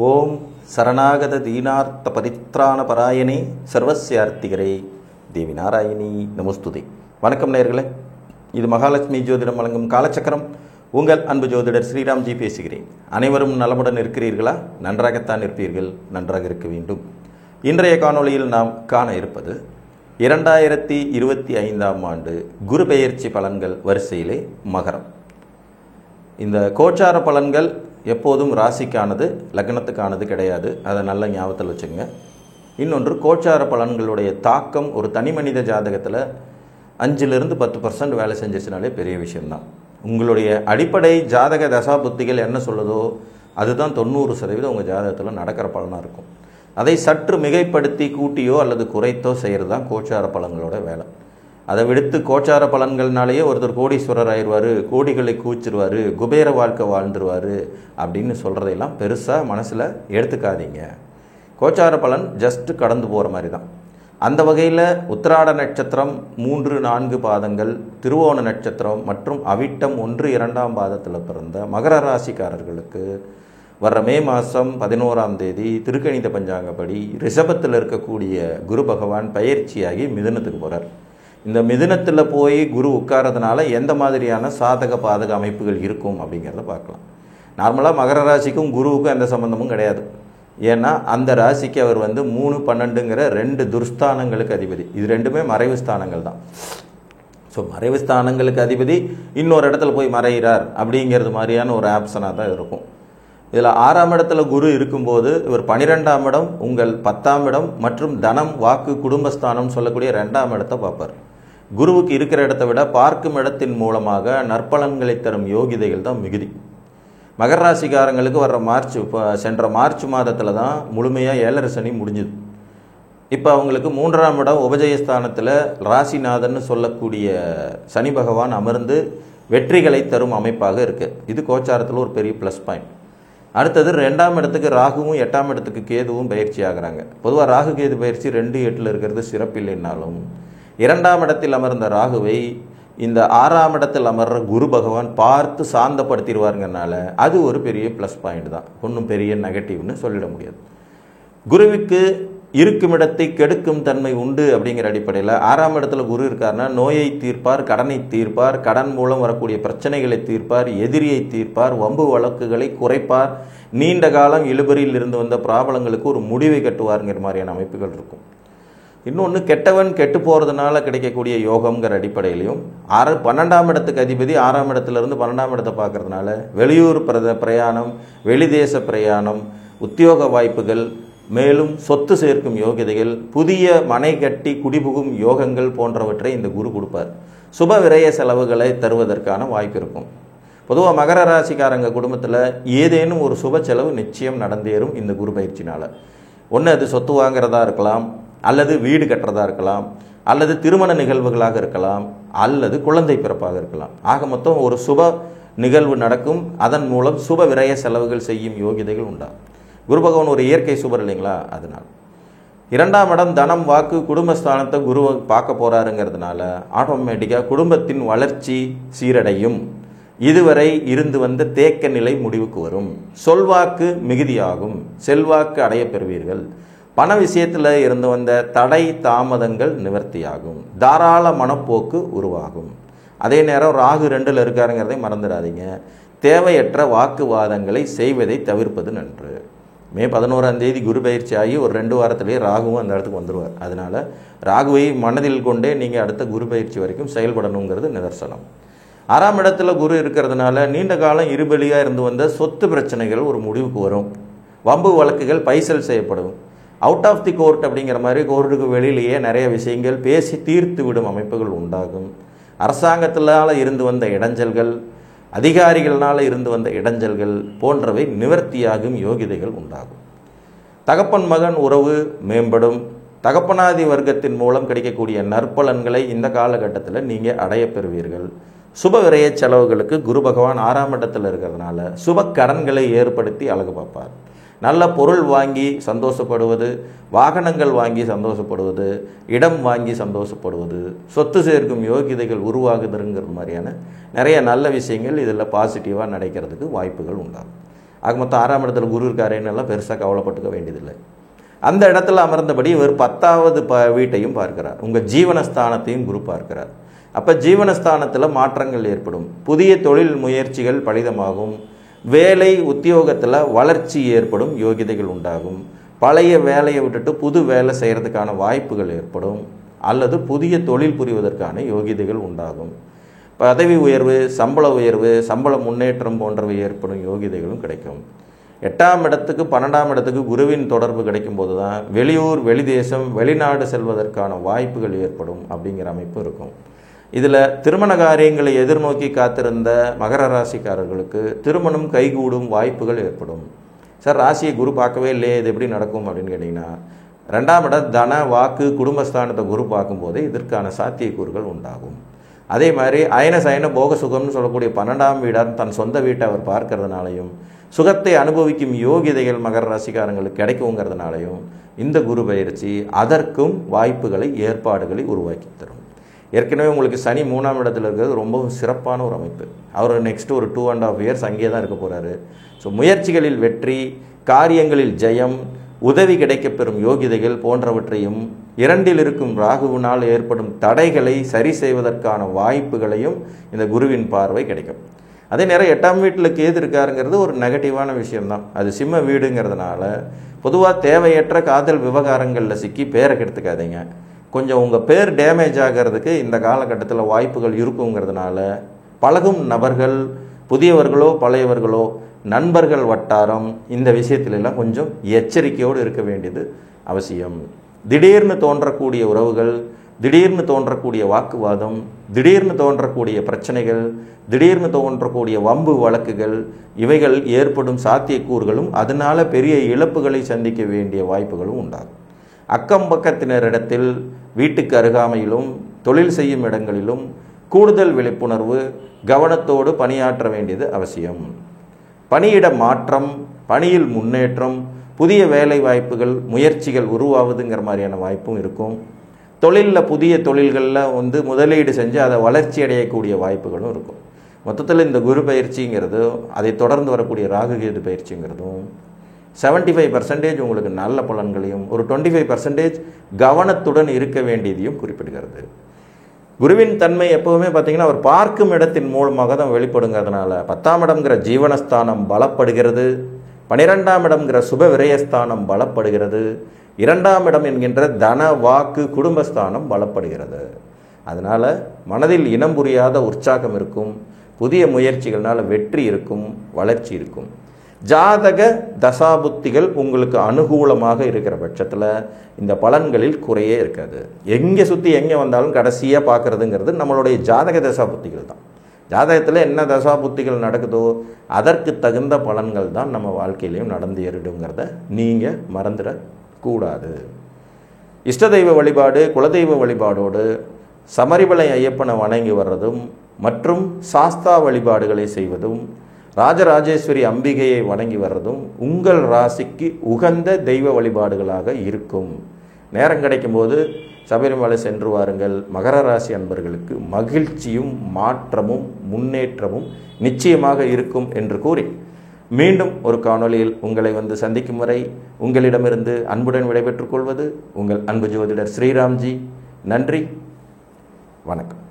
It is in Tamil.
ஓம் சரணாகத தீனார்த்த பரித்ராண பராயணே சர்வஸ்யார்த்திகரே தேவி நாராயணி நமஸ்துதே. வணக்கம் நேயர்களே, இது மகாலட்சுமி ஜோதிடம் வழங்கும் காலச்சக்கரம். உங்கள் அன்பு ஜோதிடர் ஸ்ரீராம்ஜி பேசுகிறேன். அனைவரும் நலமுடன் இருக்கிறீர்களா? நன்றாகத்தான் இருப்பீர்கள், நன்றாக இருக்க வேண்டும். இன்றைய காணொளியில் நாம் காண இருப்பது 2025ஆம் ஆண்டு குரு பெயர்ச்சி பலன்கள் வரிசையிலே மகரம். இந்த கோச்சார பலன்கள் எப்போதும் ராசிக்கானது, லக்னத்துக்கானது கிடையாது. அதை நல்ல ஞாபகத்தில் வச்சுங்க. இன்னொன்று, கோச்சார பலன்களுடைய தாக்கம் ஒரு தனி மனித ஜாதகத்தில் 5லிருந்து 10% வேலை செஞ்சிச்சுனாலே பெரிய விஷயம்தான். உங்களுடைய அடிப்படை ஜாதக தசா புத்திகள் என்ன சொல்லுதோ அதுதான் 90% உங்கள் ஜாதகத்தில் நடக்கிற பலனாக இருக்கும். அதை சற்று மிகைப்படுத்தி கூட்டியோ அல்லது குறைத்தோ செய்கிறது தான் கோச்சார பலன்களோட வேலை. அதை விடுத்து கோச்சார பலன்கள்னாலேயே ஒருத்தர் கோடீஸ்வரர் ஆயிடுவார், கோடிகளை கூச்சிருவார், குபேர வாழ்க்கை வாழ்ந்துருவார் அப்படின்னு சொல்கிறதையெல்லாம் பெருசாக மனசில் எடுத்துக்காதீங்க. கோச்சார பலன் ஜஸ்ட்டு கடந்து போகிற மாதிரி தான். அந்த வகையில் உத்திராட நட்சத்திரம் 3-4 பாதங்கள், திருவோண நட்சத்திரம் மற்றும் அவிட்டம் 1-2 பாதத்தில் பிறந்த மகர ராசிக்காரர்களுக்கு வர்ற மே மாதம் 11ஆம் தேதி திருக்கணித பஞ்சாங்கப்படி ரிஷபத்தில் இருக்கக்கூடிய குரு பகவான் பயிற்சியாகி மிதுனத்துக்கு போகிறார். இந்த மிதுனத்தில் போய் குரு உட்காரதுனால எந்த மாதிரியான சாதக பாதக அமைப்புகள் இருக்கும் அப்படிங்கிறத பார்க்கலாம். நார்மலாக மகர ராசிக்கும் குருவுக்கும் எந்த சம்மந்தமும் கிடையாது. ஏன்னா அந்த ராசிக்கு அவர் 3-12ங்கிற 2 துர்ஸ்தானங்களுக்கு அதிபதி. இது ரெண்டுமே மறைவு ஸ்தானங்கள் தான். ஸோ மறைவு ஸ்தானங்களுக்கு அதிபதி இன்னொரு இடத்துல போய் மறைகிறார் அப்படிங்கிறது மாதிரியான ஒரு ஆப்ஷனாக தான் இருக்கும். இதில் 6ஆம் இடத்துல குரு இருக்கும்போது இவர் 12ஆம் இடம், உங்கள் 10ஆம் இடம் மற்றும் தனம், வாக்கு, குடும்பஸ்தானம் சொல்லக்கூடிய 2ஆம் இடத்தை பார்ப்பார். குருவுக்கு இருக்கிற இடத்தை விட பார்க்கும் இடத்தின் மூலமாக நற்பலன்களை தரும் யோகிதைகள் தான் மிகுதி. மகர ராசிக்காரங்களுக்கு வர்ற சென்ற மார்ச் மாதத்தில் தான் முழுமையாக 7.5 சனி முடிஞ்சுது. இப்போ அவங்களுக்கு 3ஆம் இடம் உபஜயஸ்தானத்தில் ராசிநாதன் சொல்லக்கூடிய சனி பகவான் அமர்ந்து வெற்றிகளை தரும் அமைப்பாக இருக்குது. இது கோச்சாரத்தில் ஒரு பெரிய ப்ளஸ் பாயிண்ட். அடுத்தது 2ஆம் இடத்துக்கு ராகுவும் 8ஆம் இடத்துக்கு கேதுவும் பயிற்சி ஆகிறாங்க. பொதுவாக ராகு கேது பயிற்சி 2-8 இருக்கிறது சிறப்பில்லைன்னாலும் 2ஆம் இடத்தில் அமர்ந்த ராகுவை இந்த 6ஆம் இடத்தில் அமர்ற குரு பகவான் பார்த்து சாந்தப்படுத்திடுவாருங்கனால அது ஒரு பெரிய ப்ளஸ் பாயிண்ட் தான். ஒன்றும் பெரிய நெகட்டிவ்னு சொல்லிட முடியாது. குருவுக்கு இருக்கும் இடத்தை கெடுக்கும் தன்மை உண்டு அப்படிங்கிற அடிப்படையில் 6ஆம் இடத்துல குரு இருக்காருன்னா நோயை தீர்ப்பார், கடனை தீர்ப்பார், கடன் மூலம் வரக்கூடிய பிரச்சனைகளை தீர்ப்பார், எதிரியை தீர்ப்பார், வம்பு வழக்குகளை குறைப்பார், நீண்ட காலம் இழுபறியில் இருந்து வந்த பிராபலங்களுக்கு ஒரு முடிவை கட்டுவாருங்கிற மாதிரியான அமைப்புகள் இருக்கும். இன்னொன்று, கெட்டவன் கெட்டு போகிறதுனால கிடைக்கக்கூடிய யோகம்ங்கிற அடிப்படையிலையும் 12ஆம் இடத்துக்கு அதிபதி 6ஆம் இடத்துலேருந்து 12ஆம் இடத்தை பார்க்கறதுனால வெளியூர் பிரயாணம், வெளிதேச பிரயாணம், உத்தியோக வாய்ப்புகள், மேலும் சொத்து சேர்க்கும் யோகிதைகள், புதிய மனை கட்டி குடிபுகும் யோகங்கள் போன்றவற்றை இந்த குரு கொடுப்பார். சுப விரய செலவுகளை தருவதற்கான வாய்ப்பு இருக்கும். பொதுவாக மகர ராசிக்காரங்க குடும்பத்தில் ஏதேனும் ஒரு சுப செலவு நிச்சயம் நடந்தேறும் இந்த குரு பயிற்சினால். ஒன்று, அது சொத்து வாங்கிறதா இருக்கலாம், அல்லது வீடு கட்டுறதா இருக்கலாம், அல்லது திருமண நிகழ்வுகளாக இருக்கலாம், அல்லது குழந்தை பிறப்பாக இருக்கலாம். ஆக மொத்தம் ஒரு சுப நிகழ்வு நடக்கும். அதன் மூலம் சுப விரய செலவுகள் செய்யும் யோகிதைகள் உண்டாகும். குரு பகவான் ஒரு இயற்கை சுபர் இல்லைங்களா? அதனால் 2ஆம் இடம் தனம், வாக்கு, குடும்பஸ்தானத்தை குருவை பார்க்க போகிறாருங்கிறதுனால ஆட்டோமேட்டிக்காக குடும்பத்தின் வளர்ச்சி சீரடையும். இதுவரை இருந்து வந்த தேக்க நிலை முடிவுக்கு வரும். சொல்வாக்கு மிகுதியாகும், செல்வாக்கு அடைய பெறுவீர்கள். பண விஷயத்தில் இருந்து வந்த தடை தாமதங்கள் நிவர்த்தியாகும். தாராள மனப்போக்கு உருவாகும். அதே நேரம் ராகு 2ல் இருக்காருங்கிறதை மறந்துடாதீங்க. தேவையற்ற வாக்குவாதங்களை செய்வதை தவிர்ப்பது நன்று. மே 11ஆம் தேதி குரு பயிற்சி ஆகி ஒரு 2 வாரத்திலேயே ராகுவும் அந்த இடத்துக்கு வந்துடுவார். அதனால் ராகுவை மனதில் கொண்டே நீங்கள் அடுத்த குரு பயிற்சி வரைக்கும் செயல்படணுங்கிறது நிதர்சனம். 6ஆம் இடத்துல குரு இருக்கிறதுனால நீண்ட காலம் இருபலியாக இருந்து வந்த சொத்து பிரச்சனைகள் ஒரு முடிவுக்கு வரும். வம்பு வழக்குகள் பைசல் செய்யப்படும். அவுட் ஆஃப் தி கோர்ட் அப்படிங்கிற மாதிரி கோர்ட்டுக்கு வெளியிலேயே நிறைய விஷயங்கள் பேசி தீர்த்து விடும் அமைப்புகள் உண்டாகும். அரசாங்கத்தினால் இருந்து வந்த இடைஞ்சல்கள், அதிகாரிகளால் இருந்து வந்த இடைஞ்சல்கள் போன்றவை நிவர்த்தியாகும் யோகிதைகள் உண்டாகும். தகப்பன் மகன் உறவு மேம்படும். தகப்பனாதி வர்க்கத்தின் மூலம் கிடைக்கக்கூடிய நற்பலன்களை இந்த காலகட்டத்தில் நீங்கள் அடைய பெறுவீர்கள். சுப விரய செலவுகளுக்கு குரு பகவான் 6ஆம் இடத்தில் இருக்கிறதுனால சுப கடன்களை ஏற்படுத்தி அழகு பார்ப்பார். நல்ல பொருள் வாங்கி சந்தோஷப்படுவது, வாகனங்கள் வாங்கி சந்தோஷப்படுவது, இடம் வாங்கி சந்தோஷப்படுவது, சொத்து சேர்க்கும் யோகிதைகள் உருவாகுதுங்கிற மாதிரியான நிறைய நல்ல விஷயங்கள் இதில் பாசிட்டிவாக நடக்கிறதுக்கு வாய்ப்புகள் உண்டாகும். ஆக மொத்தம் 6ஆம் இடத்துல குரு இருக்காரேன்னு எல்லாம் பெருசாக கவலைப்பட்டுக்க வேண்டியதில்லை. அந்த இடத்துல அமர்ந்தபடி இவர் 10வது வீட்டையும் பார்க்கிறார். உங்கள் ஜீவனஸ்தானத்தையும் குரு பார்க்கிறார். அப்போ ஜீவனஸ்தானத்தில் மாற்றங்கள் ஏற்படும். புதிய தொழில் முயற்சிகள் பலிதமாகும். வேலை உத்தியோகத்தில் வளர்ச்சி ஏற்படும், யோகிதைகள் உண்டாகும். பழைய வேலையை விட்டுட்டு புது வேலை செய்கிறதுக்கான வாய்ப்புகள் ஏற்படும், அல்லது புதிய தொழில் புரிவதற்கான யோகிதைகள் உண்டாகும். பதவி உயர்வு, சம்பள உயர்வு, சம்பள முன்னேற்றம் போன்றவை ஏற்படும் யோகிதைகளும் கிடைக்கும். 8ஆம் இடத்துக்கு 12ஆம் இடத்துக்கு குருவின் தொடர்பு கிடைக்கும் போது தான் வெளியூர், வெளிதேசம், வெளிநாடு செல்வதற்கான வாய்ப்புகள் ஏற்படும் அப்படிங்கிற அமைப்பு இருக்கும். இதில் திருமண காரியங்களை எதிர்நோக்கி காத்திருந்த மகர ராசிக்காரர்களுக்கு திருமணம் கைகூடும் வாய்ப்புகள் ஏற்படும். சார், ராசியை குரு பார்க்கவே இல்லையே, இது எப்படி நடக்கும் அப்படின்னு கேட்டிங்கன்னா, 2ஆம் இடம் தன, வாக்கு, குடும்பஸ்தானத்தை குரு பார்க்கும்போதே இதற்கான சாத்தியக்கூறுகள் உண்டாகும். அதே மாதிரி அயன சயன போக சுகம்னு சொல்லக்கூடிய 12ஆம் வீடார் தன் சொந்த வீட்டை அவர் பார்க்கறதுனாலையும் சுகத்தை அனுபவிக்கும் யோகிதைகள் மகர ராசிக்காரங்களுக்கு கிடைக்குங்கிறதுனாலையும் இந்த குரு பயிற்சி அதற்கும் வாய்ப்புகளை, ஏற்பாடுகளை உருவாக்கி தரும். ஏற்கனவே உங்களுக்கு சனி 3ஆம் இடத்துல இருக்கிறது ரொம்பவும் சிறப்பான ஒரு அமைப்பு. அவர் நெக்ஸ்ட்டு ஒரு 2.5 இயர்ஸ் அங்கேயே தான் இருக்க போகிறாரு. ஸோ முயற்சிகளில் வெற்றி, காரியங்களில் ஜெயம், உதவி கிடைக்கப்பெறும் யோகிதைகள் போன்றவற்றையும், 2இல் இருக்கும் ராகுவினால் ஏற்படும் தடைகளை சரி செய்வதற்கான வாய்ப்புகளையும் இந்த குருவின் பார்வை கிடைக்கும். அதே நேரம் 8ஆம் வீட்டில் கேது இருக்காருங்கிறது ஒரு நெகட்டிவான விஷயம்தான். அது சிம்ம வீடுங்கிறதுனால பொதுவாக தேவையற்ற காதல் விவகாரங்களில் சிக்கி பேரை கெடுத்துக்காதீங்க. கொஞ்சம் உங்கள் பேர் டேமேஜ் ஆகிறதுக்கு இந்த காலகட்டத்தில் வாய்ப்புகள் இருக்குங்கிறதுனால பழகும் நபர்கள், புதியவர்களோ பழையவர்களோ, நண்பர்கள் வட்டாரம், இந்த விஷயத்திலெல்லாம் கொஞ்சம் எச்சரிக்கையோடு இருக்க வேண்டியது அவசியம். திடீர்னு தோன்றக்கூடிய உறவுகள், திடீர்னு தோன்றக்கூடிய வாக்குவாதம், திடீர்னு தோன்றக்கூடிய பிரச்சனைகள், திடீர்னு தோன்றக்கூடிய வம்பு வழக்குகள், இவைகள் ஏற்படும் சாத்தியக்கூறுகளும் அதனால் பெரிய இழப்புகளை சந்திக்க வேண்டிய வாய்ப்புகளும் உண்டாகும். அக்கம் பக்கத்தினரிடத்தில், வீட்டுக்கு அருகாமையிலும், தொழில் செய்யும் இடங்களிலும் கூடுதல் விழிப்புணர்வு, கவனத்தோடு பணியாற்ற வேண்டியது அவசியம். பணியிட மாற்றம், பணியில் முன்னேற்றம், புதிய வேலை வாய்ப்புகள், முயற்சிகள் உருவாவதுங்கிற மாதிரியான வாய்ப்பும் இருக்கும். தொழிலில் புதிய தொழில்களில் முதலீடு செஞ்சு அதை வளர்ச்சி அடையக்கூடிய வாய்ப்புகளும் இருக்கும். மொத்தத்தில் இந்த குரு பயிற்சிங்கிறது, அதை தொடர்ந்து வரக்கூடிய ராகுகேது பயிற்சிங்கிறதும் 75% உங்களுக்கு நல்ல பலன்களையும், ஒரு 25% கவனத்துடன் இருக்க வேண்டியதையும் குறிப்பிடுகிறது. குருவின் தன்மை எப்போவுமே பார்த்தீங்கன்னா அவர் பார்க்கும் இடத்தின் மூலமாக தான் வெளிப்படுங்கிறதுனால 10ஆம் இடம்ங்கிற ஜீவனஸ்தானம் பலப்படுகிறது, 12ஆம் இடம்ங்கிற சுப விரயஸ்தானம் பலப்படுகிறது, 2ஆம் இடம் என்கின்ற தன, வாக்கு, குடும்பஸ்தானம் பலப்படுகிறது. அதனால் மனதில் இனம் புரியாத உற்சாகம் இருக்கும், புதிய முயற்சிகள்னால் வெற்றி இருக்கும், வளர்ச்சி இருக்கும். ஜாதக தசாபுத்திகள் உங்களுக்கு அனுகூலமாக இருக்கிற பட்சத்தில் இந்த பலன்களில் குறையே இருக்காது. எங்கே சுற்றி எங்கே வந்தாலும் கடைசியாக பார்க்குறதுங்கிறது நம்மளுடைய ஜாதக தசாபுத்திகள் தான். ஜாதகத்தில் என்ன தசாபுத்திகள் நடக்குதோ அதற்கு தகுந்த பலன்கள் தான் நம்ம வாழ்க்கையிலையும் நடந்து ஏறிடுங்கிறத நீங்கள் மறந்துடக்கூடாது. இஷ்ட தெய்வ வழிபாடு, குலதெய்வ வழிபாடோடு சமரிமலை ஐயப்பனை வணங்கி வர்றதும் மற்றும் சாஸ்தா வழிபாடுகளை செய்வதும், ராஜராஜேஸ்வரி அம்பிகையை வணங்கி வர்றதும் உங்கள் ராசிக்கு உகந்த தெய்வ வழிபாடுகளாக இருக்கும். நேரம் கிடைக்கும்போது சபரிமலை சென்று வாருங்கள். மகர ராசி அன்பர்களுக்கு மகிழ்ச்சியும் மாற்றமும் முன்னேற்றமும் நிச்சயமாக இருக்கும் என்று கூறி மீண்டும் ஒரு காணொளியில் உங்களை சந்திக்கும் வரை உங்களிடமிருந்து அன்புடன் விடைபெற்றுக் கொள்வது உங்கள் அன்பு ஜோதிடர் ஸ்ரீராம்ஜி. நன்றி, வணக்கம்.